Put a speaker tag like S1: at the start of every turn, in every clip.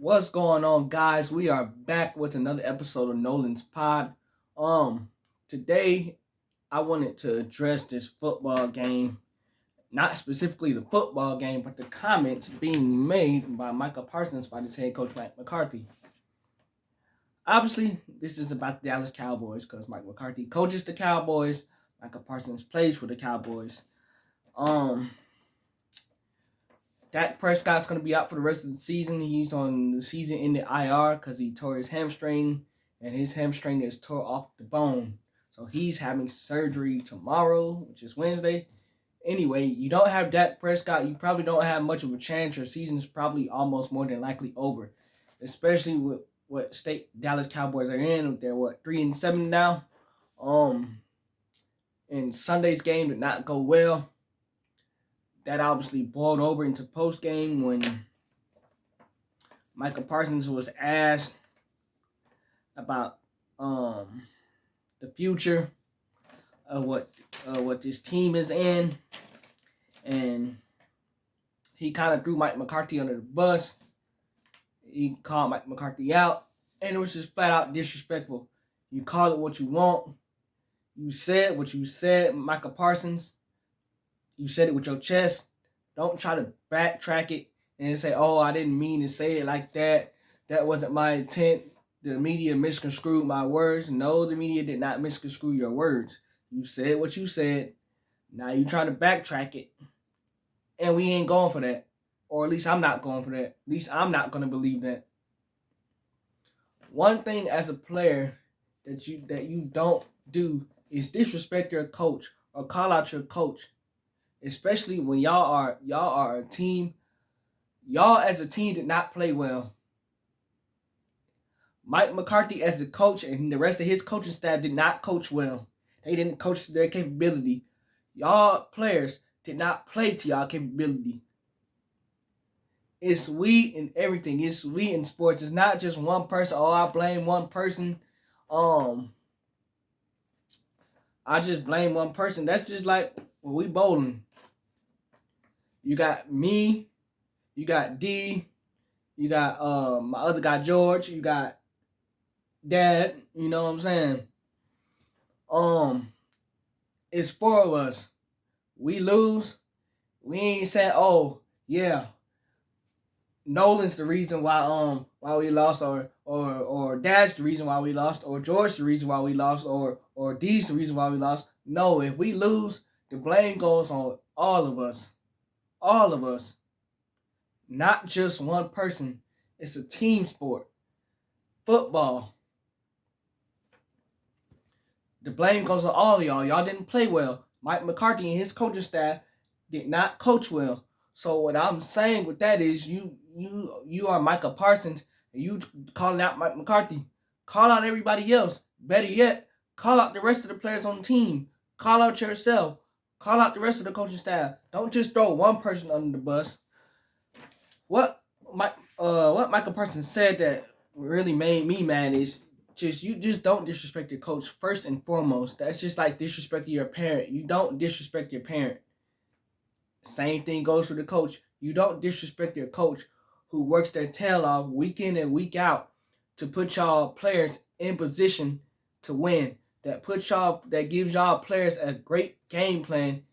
S1: What's going on, guys? We are back with another episode of Nolan's Pod. Um, Today I wanted to address this football game, not specifically the football game, but the comments being made by Micah Parsons by his head coach Mike McCarthy. Obviously, this is about the Dallas Cowboys because Mike McCarthy coaches the Cowboys. Micah Parsons plays for the Cowboys. Um, Dak Prescott's going to be out for the rest of the season. He's on the season-ending IR because he tore his hamstring, and his hamstring is tore off the bone. So he's having surgery tomorrow, which is Wednesday. Anyway, you don't have Dak Prescott. You probably don't have much of a chance. Your season is probably almost more than likely over, especially with what state Dallas Cowboys are in. They're 3-7 now. And Sunday's game did not go well. That obviously boiled over into post game when Micah Parsons was asked about the future of what this team is in, and he kind of threw Mike McCarthy under the bus. He called Mike McCarthy out, and it was just flat out disrespectful. You call it what you want. You said what you said, Micah Parsons. You said it with your chest. Don't try to backtrack it and say, "Oh, I didn't mean to say it like that. That wasn't my intent. The media misconstrued my words." No, the media did not misconstrue your words. You said what you said. Now you try to backtrack it. And we ain't going for that. Or at least I'm not going for that. At least I'm not going to believe that. One thing as a player that you don't do is disrespect your coach or call out your coach. Especially when y'all are a team. Y'all as a team did not play well. Mike McCarthy as the coach and the rest of his coaching staff did not coach well. They didn't coach to their capability. Y'all players did not play to y'all capability. It's we in everything. It's we in sports. It's not just one person. Oh, I blame one person. I just blame one person. That's just like when we bowling. You got me, you got D, you got my other guy George, you got Dad, you know what I'm saying? It's four of us. We lose, we ain't saying, "Oh, yeah, Nolan's the reason why we lost, or Dad's the reason why we lost, or George's the reason why we lost, or D's the reason why we lost." No, if we lose, the blame goes on all of us. All of us. Not just one person. It's a team sport. Football. The blame goes on all of y'all. Y'all didn't play well. Mike McCarthy and his coaching staff did not coach well. So what I'm saying with that is you are Micah Parsons and you calling out Mike McCarthy. Call out everybody else. Better yet, call out the rest of the players on the team. Call out yourself. Call out the rest of the coaching staff. Don't just throw one person under the bus. What Micah Parsons said that really made me mad is you just don't disrespect your coach first and foremost. That's just like disrespecting your parent. You don't disrespect your parent. Same thing goes for the coach. You don't disrespect your coach who works their tail off week in and week out to put y'all players in position to win. That gives y'all players a great game plan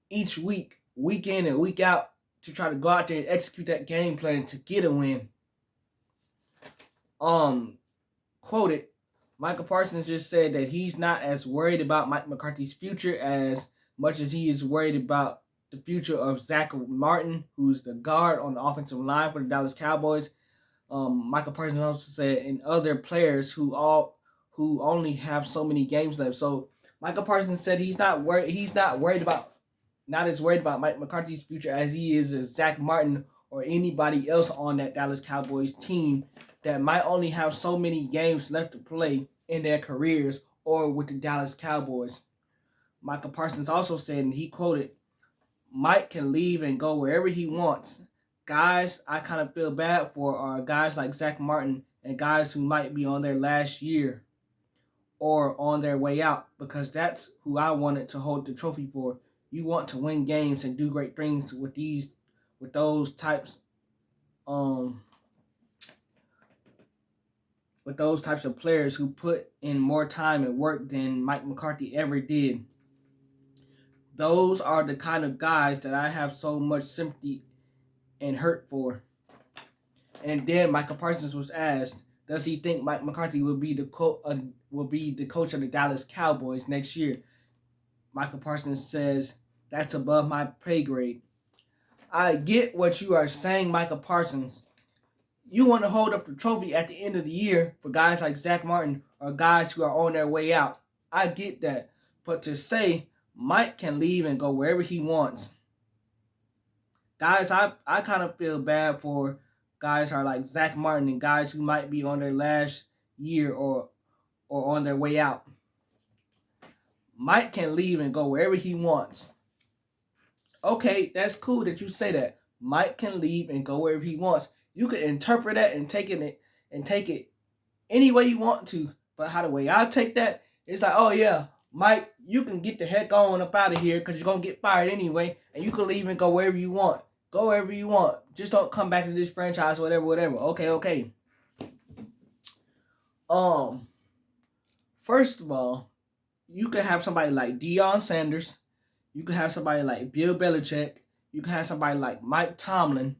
S1: each week, week in and week out, to try to go out there and execute that game plan to get a win. Quoted, Michael Parsons just said that he's not as worried about Mike McCarthy's future as much as he is worried about the future of Zach Martin, who's the guard on the offensive line for the Dallas Cowboys. Michael Parsons also said, and other players who only have so many games left. So Michael Parsons said he's not as worried about Mike McCarthy's future as he is as Zach Martin or anybody else on that Dallas Cowboys team that might only have so many games left to play in their careers or with the Dallas Cowboys. Michael Parsons also said, and he quoted, "Mike can leave and go wherever he wants. Guys I kind of feel bad for are guys like Zach Martin and guys who might be on their last year or on their way out, because that's who I wanted to hold the trophy for. You want to win games and do great things with those types with those types of players who put in more time and work than Mike McCarthy ever did. Those are the kind of guys that I have so much sympathy and hurt for. And then Micah Parsons was asked, does he think Mike McCarthy will be the coach of the Dallas Cowboys next year? Micah Parsons says, that's above my pay grade. I get what you are saying, Micah Parsons. You want to hold up the trophy at the end of the year for guys like Zach Martin or guys who are on their way out. I get that. But to say Mike can leave and go wherever he wants. Guys, I kind of feel bad for guys who are like Zach Martin and guys who might be on their last year or on their way out. Mike can leave and go wherever he wants. Okay, that's cool that you say that. Mike can leave and go wherever he wants. You can interpret that and take it any way you want to. But how the way I take that, it's like, oh yeah, Mike, you can get the heck on up out of here because you're gonna get fired anyway, and you can leave and go wherever you want. Go wherever you want. Just don't come back to this franchise, whatever. Okay. First of all, you could have somebody like Deion Sanders. You could have somebody like Bill Belichick. You could have somebody like Mike Tomlin.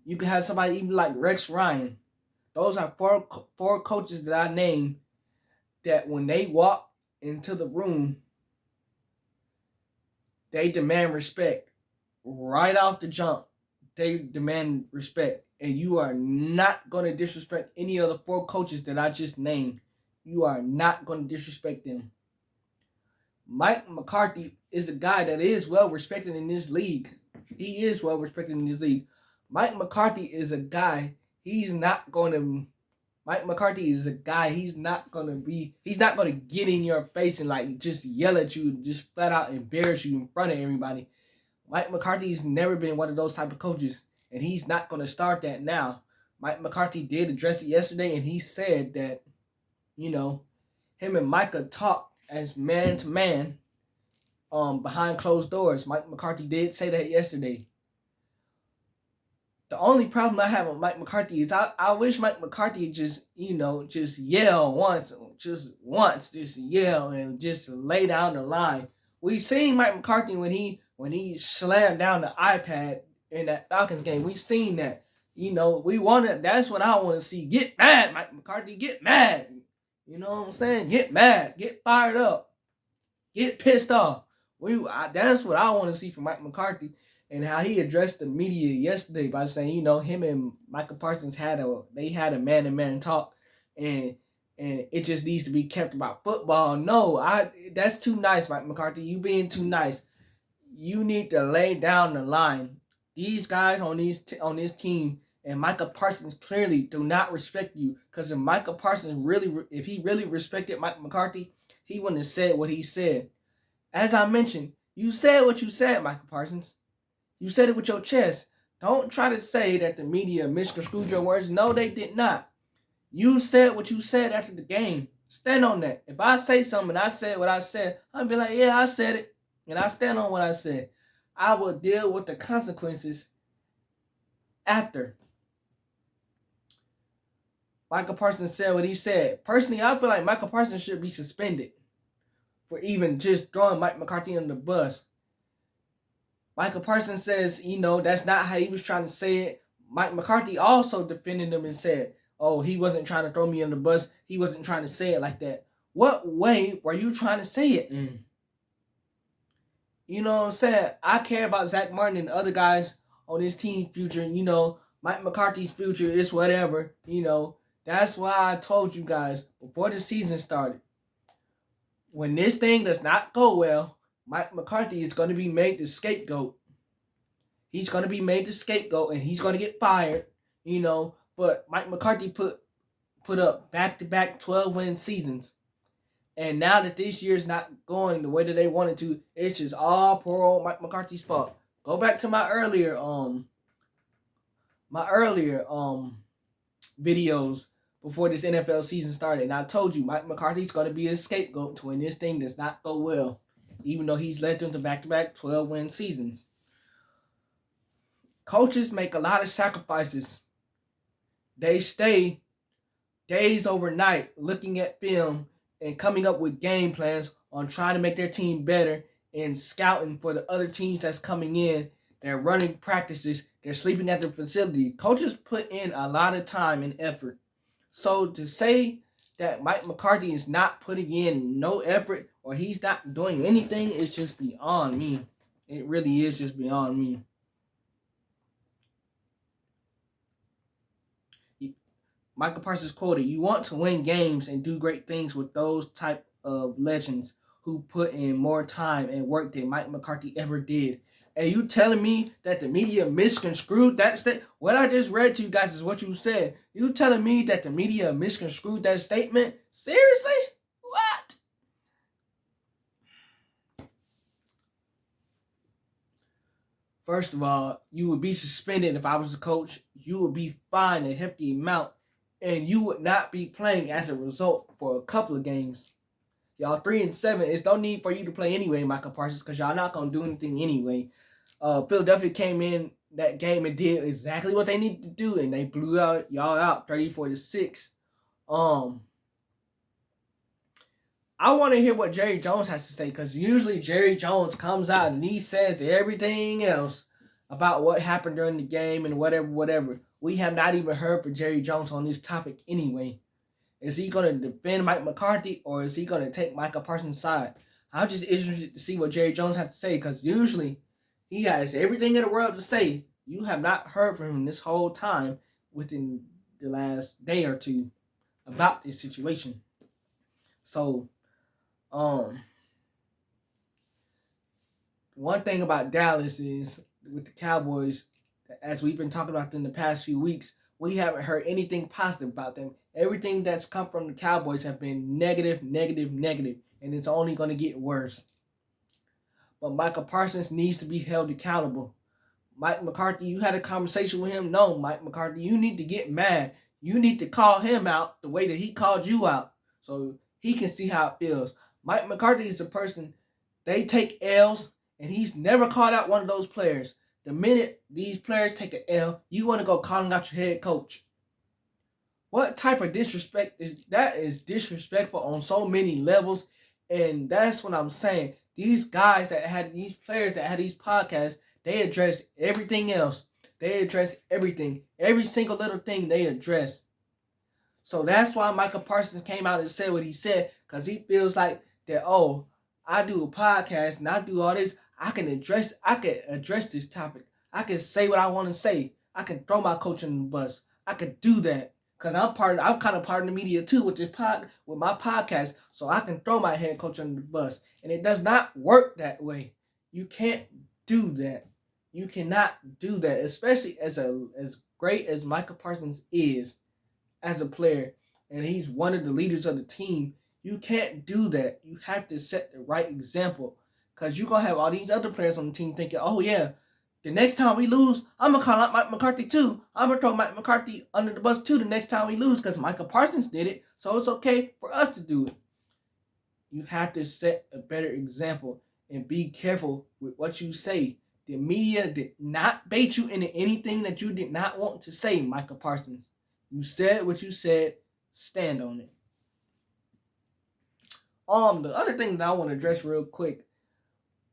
S1: You could have somebody even like Rex Ryan. Those are four coaches that I named that when they walk into the room, they demand respect. Right off the jump, they demand respect. And you are not going to disrespect any of the four coaches that I just named. You are not going to disrespect them. Mike McCarthy is a guy that is well respected in this league. He is well respected in this league. Mike McCarthy is a guy, he's not going to get in your face and like just yell at you, just flat out embarrass you in front of everybody. Mike McCarthy's never been one of those type of coaches, and he's not going to start that now. Mike McCarthy did address it yesterday, and he said that, him and Micah talked as man to man behind closed doors. Mike McCarthy did say that yesterday. The only problem I have with Mike McCarthy is I wish Mike McCarthy just yell once, just yell and just lay down the line. We seen Mike McCarthy when he slammed down the iPad in that Falcons game. We seen that. That's what I want to see. Get mad, Mike McCarthy, get mad. You know what I'm saying? Get mad, get fired up, get pissed off. That's what I want to see from Mike McCarthy. And how he addressed the media yesterday by saying, him and Micah Parsons had a man-to-man talk, and it just needs to be kept about football. No, that's too nice, Mike McCarthy. You being too nice. You need to lay down the line. These guys on this team and Micah Parsons clearly do not respect you. Because if Micah Parsons if he really respected Mike McCarthy, he wouldn't have said what he said. As I mentioned, you said what you said, Micah Parsons. You said it with your chest. Don't try to say that the media misconstrued your words. No, they did not. You said what you said after the game. Stand on that. If I say something and I said what I said, I'll be like, yeah, I said it. And I stand on what I said. I will deal with the consequences after. Micah Parsons said what he said. Personally, I feel like Micah Parsons should be suspended for even just throwing Mike McCarthy under the bus. Micah Parsons says, that's not how he was trying to say it. Mike McCarthy also defended him and said, oh, he wasn't trying to throw me under the bus. He wasn't trying to say it like that. What way were you trying to say it in? You know what I'm saying? I care about Zach Martin and the other guys on his team future. Mike McCarthy's future is whatever. That's why I told you guys before the season started. When this thing does not go well, Mike McCarthy is going to be made the scapegoat. He's going to be made the scapegoat, and he's going to get fired, But Mike McCarthy put up back-to-back 12-win seasons. And now that this year's not going the way that they wanted to, it's just all poor old Mike McCarthy's fault. Go back to my earlier videos before this NFL season started, and I told you Mike McCarthy's going to be a scapegoat to when this thing does not go well, even though he's led them to back-to-back 12-win seasons. Coaches make a lot of sacrifices. They stay days overnight looking at film and coming up with game plans on trying to make their team better and scouting for the other teams that's coming in. They're running practices. They're sleeping at the facility. Coaches put in a lot of time and effort. So to say that Mike McCarthy is not putting in no effort or he's not doing anything is just beyond me. It really is just beyond me. Michael Parsons quoted, "You want to win games and do great things with those type of legends who put in more time and work than Mike McCarthy ever did." And you telling me that the media misconstrued that statement? What I just read to you guys is what you said. You telling me that the media misconstrued that statement? Seriously? What? First of all, you would be suspended if I was the coach. You would be fined a hefty amount, and you would not be playing as a result for a couple of games. Y'all 3-7. It's no need for you to play anyway, Micah Parsons, because y'all not gonna do anything anyway. Philadelphia came in that game and did exactly what they needed to do, and they blew y'all out 34-6. I want to hear what Jerry Jones has to say, because usually Jerry Jones comes out and he says everything else about what happened during the game and whatever. We have not even heard from Jerry Jones on this topic anyway. Is he going to defend Mike McCarthy, or is he going to take Micah Parsons' side? I'm just interested to see what Jerry Jones has to say, because usually he has everything in the world to say. You have not heard from him this whole time within the last day or two about this situation. So, one thing about Dallas is with the Cowboys, as we've been talking about in the past few weeks, we haven't heard anything positive about them. Everything that's come from the Cowboys have been negative, and it's only going to get worse. But Micah Parsons needs to be held accountable. Mike McCarthy, you had a conversation with him? No, Mike McCarthy, you need to get mad. You need to call him out the way that he called you out so he can see how it feels. Mike McCarthy is a person, they take L's, and he's never called out one of those players. The minute these players take an L, you want to go calling out your head coach. What type of disrespect is that? Is disrespectful on so many levels, and that's what I'm saying. These guys that had these players that had these podcasts, they address everything else. They address everything. Every single little thing they address. So that's why Micah Parsons came out and said what he said, because he feels like that, oh, I do a podcast and I do all this. I can address this topic. I can say what I want to say. I can throw my coach in the bus. I can do that. Because I'm kind of part of the media too with my podcast. So I can throw my head coach under the bus. And it does not work that way. You can't do that. You cannot do that, especially as great as Micah Parsons is as a player, and he's one of the leaders of the team. You can't do that. You have to set the right example, because you're going to have all these other players on the team thinking, oh yeah, the next time we lose, I'm going to call out Mike McCarthy too. I'm going to throw Mike McCarthy under the bus too the next time we lose, because Micah Parsons did it, so it's okay for us to do it. You have to set a better example and be careful with what you say. The media did not bait you into anything that you did not want to say, Micah Parsons. You said what you said. Stand on it. The other thing that I want to address real quick,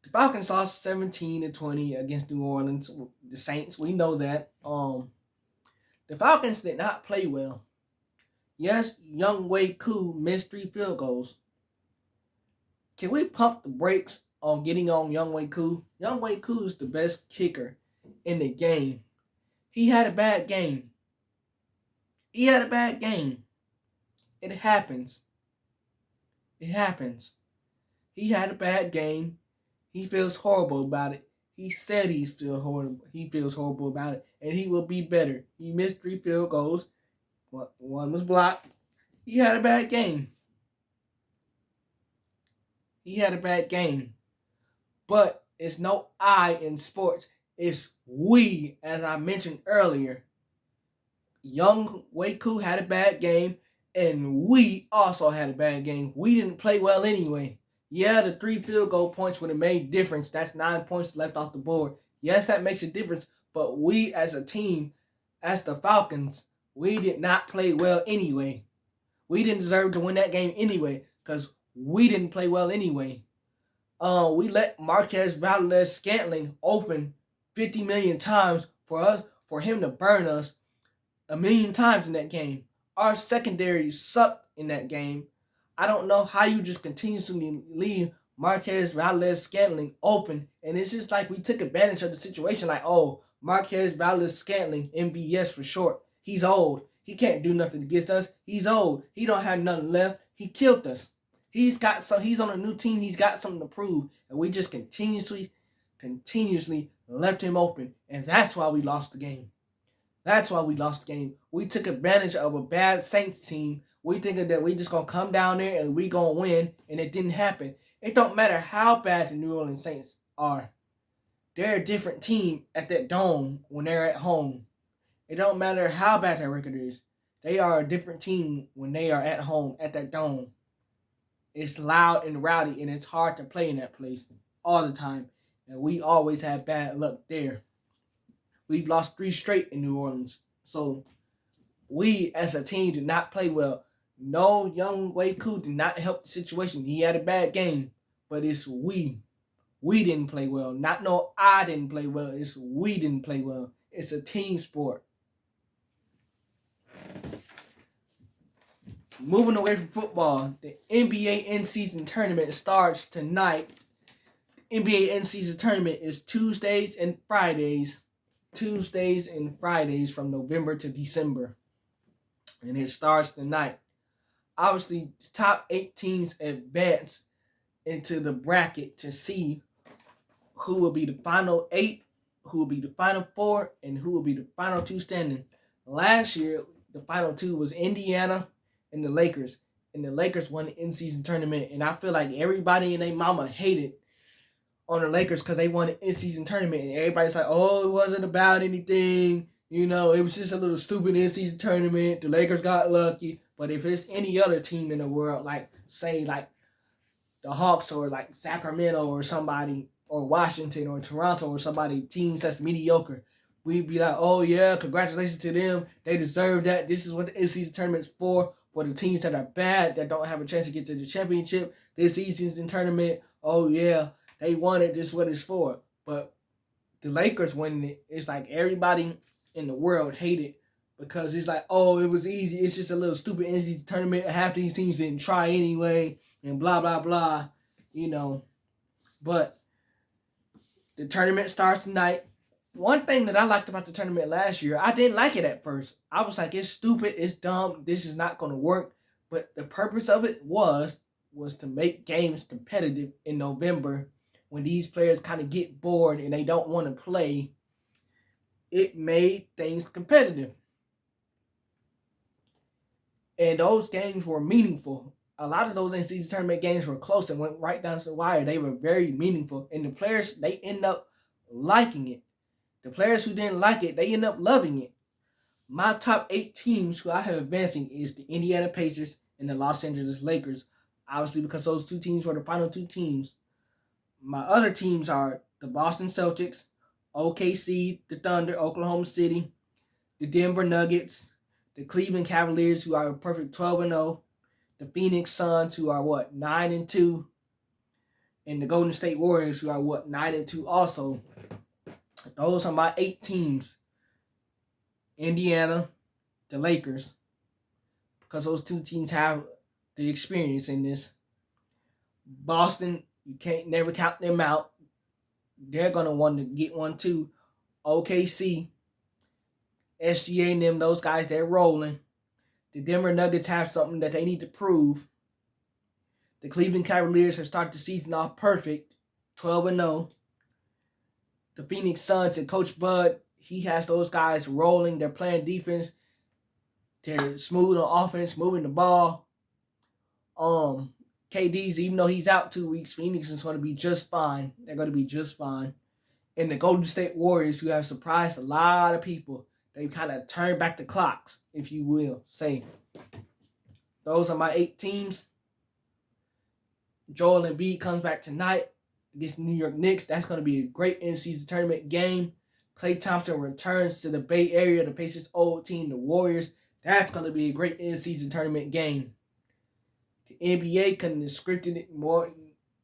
S1: the Falcons lost 17-20 against New Orleans, the Saints. We know that. The Falcons did not play well. Yes, Younghoe Koo missed 3 field goals. Can we pump the brakes on getting on Younghoe Koo? Younghoe Koo is the best kicker in the game. He had a bad game. He had a bad game. It happens. It happens. He had a bad game. He feels horrible about it. He said he feels horrible about it, and he will be better. He missed 3 field goals. One was blocked. He had a bad game. He had a bad game. But it's no I in sports. It's we, as I mentioned earlier. Younghoe Koo had a bad game, and we also had a bad game. We didn't play well anyway. Yeah, the 3 field goal points would have made difference. That's 9 points left off the board. Yes, that makes a difference, but we as a team, as the Falcons, we did not play well anyway. We didn't deserve to win that game anyway because we didn't play well anyway. We let Marquez Valdez-Scantling open 50 million times for him to burn us a million times in that game. Our secondary sucked in that game. I don't know how you just continuously leave Marquez Valdez-Scantling open, and it's just like we took advantage of the situation. Like, oh, Marquez Valdez-Scantling, MVS for short. He's old. He can't do nothing against us. He's old. He don't have nothing left. He killed us. He's on a new team. He's got something to prove, and we just continuously left him open, and that's why we lost the game. That's why we lost the game. We took advantage of a bad Saints team. We thinking that we just gonna come down there and we gonna win, and it didn't happen. It don't matter how bad the New Orleans Saints are. They're a different team at that dome when they're at home. It don't matter how bad their record is. They are a different team when they are at home at that dome. It's loud and rowdy, and it's hard to play in that place all the time. And we always have bad luck there. We've lost 3 straight in New Orleans. So we as a team did not play well. No, Young Wei Koo did not help the situation. He had a bad game. But it's we. We didn't play well. Not no I didn't play well. It's we didn't play well. It's a team sport. Moving away from football, the NBA in-season tournament starts tonight. NBA in-season tournament is Tuesdays and Fridays from November to December. And it starts tonight. Obviously, the top 8 teams advance into the bracket to see who will be the final 8, who will be the final 4, and who will be the final 2 standing. Last year, the final 2 was Indiana and the Lakers. And the Lakers won the in-season tournament. And I feel like everybody and their mama hated on the Lakers because they won the in-season tournament. And everybody's like, oh, it wasn't about anything. You know, it was just a little stupid in-season tournament. The Lakers got lucky. But if it's any other team in the world, like, say, like the Hawks or like Sacramento or somebody, or Washington or Toronto or somebody, teams that's mediocre, we'd be like, oh, yeah, congratulations to them. They deserve that. This is what the in-season tournament's for the teams that are bad, that don't have a chance to get to the championship. This season's tournament, oh, yeah, they won it. This is what it's for. But the Lakers winning it, it's like everybody in the world hate it because it's like, oh, it was easy. It's just a little stupid in-season tournament. Half these teams didn't try anyway and blah, blah, blah, you know. But the tournament starts tonight. One thing that I liked about the tournament last year, I didn't like it at first. I was like, it's stupid, it's dumb, this is not going to work. But the purpose of it was to make games competitive in November when these players kind of get bored and they don't want to play. It made things competitive. And those games were meaningful. A lot of those in-season tournament games were close and went right down to the wire. They were very meaningful. And the players, they end up liking it. The players who didn't like it, they end up loving it. My top 8 teams who I have advancing is the Indiana Pacers and the Los Angeles Lakers. Obviously, because those 2 teams were the final 2 teams. My other teams are the Boston Celtics, OKC, the Thunder, Oklahoma City, the Denver Nuggets, the Cleveland Cavaliers, who are a perfect 12-0, the Phoenix Suns, who are 9-2, and the Golden State Warriors, who are 9-2 also. Those are my 8 teams. Indiana, the Lakers, because those 2 teams have the experience in this. Boston, you can't never count them out. They're going to want to get one too. OKC, SGA and them, those guys, they're rolling. The Denver Nuggets have something that they need to prove. The Cleveland Cavaliers have started the season off perfect, 12-0. The Phoenix Suns and Coach Bud, he has those guys rolling. They're playing defense. They're smooth on offense, moving the ball. KD's, even though he's out 2 weeks, Phoenix is going to be just fine. They're going to be just fine. And the Golden State Warriors, who have surprised a lot of people, they kind of turned back the clocks, if you will say. Those are my 8 teams. Joel Embiid comes back tonight against the New York Knicks. That's going to be a great in-season tournament game. Klay Thompson returns to the Bay Area to face his old team, the Warriors. That's going to be a great in-season tournament game. NBA couldn't have scripted it more.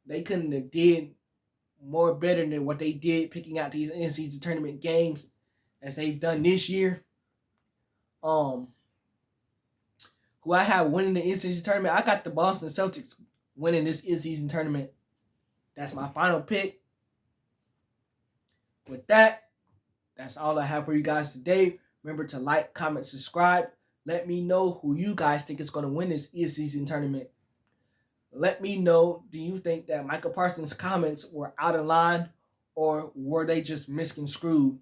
S1: They couldn't have did more better than what they did picking out these in-season tournament games as they've done this year. Who I have winning the in-season tournament, I got the Boston Celtics winning this in-season tournament. That's my final pick. With that, that's all I have for you guys today. Remember to like, comment, subscribe. Let me know who you guys think is going to win this in-season tournament. Let me know, do you think that Micah Parsons' comments were out of line or were they just misconstrued?